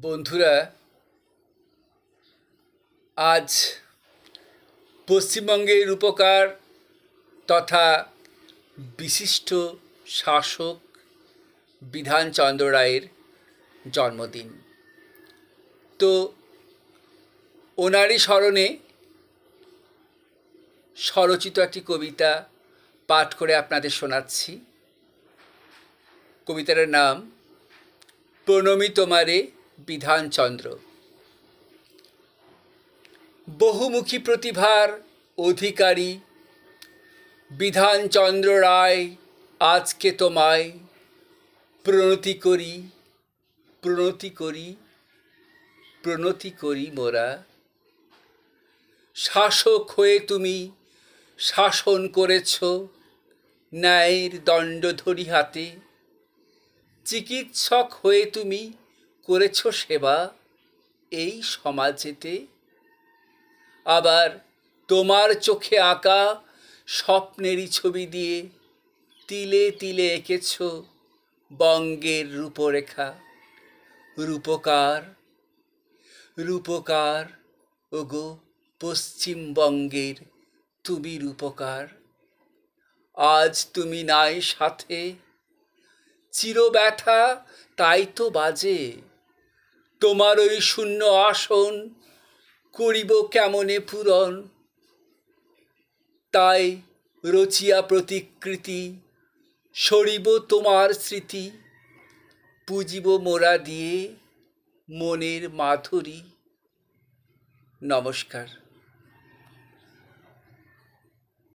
বন্ধুরা, আজ পশ্চিমবঙ্গের রূপকার তথা বিশিষ্ট শাসক বিধানচন্দ্র রায়ের জন্মদিন। তো ওনারই স্মরণে স্বরচিত একটি কবিতা পাঠ করে আপনাদের শোনাচ্ছি। কবিতার নাম প্রণমী তোমারে বিধানচন্দ্র। বহুমুখী প্রতিভার অধিকারী বিধানচন্দ্র রায়, আজকে তোমায় প্রণতি করি, প্রণতি করি, প্রণতি করি মোরা। শাসক হয়ে তুমি শাসন করেছ ন্যায়ের দণ্ডধরি হাতে, চিকিৎসক হয়ে তুমি করেছ সেবা এই সমাজেতে। আবার তোমার চোখে আঁকা স্বপ্নেরই ছবি দিয়ে তিলে তিলে এঁকেছ বঙ্গের রূপরেখা। রূপকার, রূপকার, ওগো পশ্চিমবঙ্গের তুমি রূপকার। আজ তুমি নাই সাথে, চির ব্যথা তাই তো বাজে। তোমার ওই শূন্য আসন করিব কেমনে পূরণ। তাই রচিয়া প্রতিকৃতি সরিব তোমার স্মৃতি, পুজিব মোরা দিয়ে মনের মাধুরী। নমস্কার।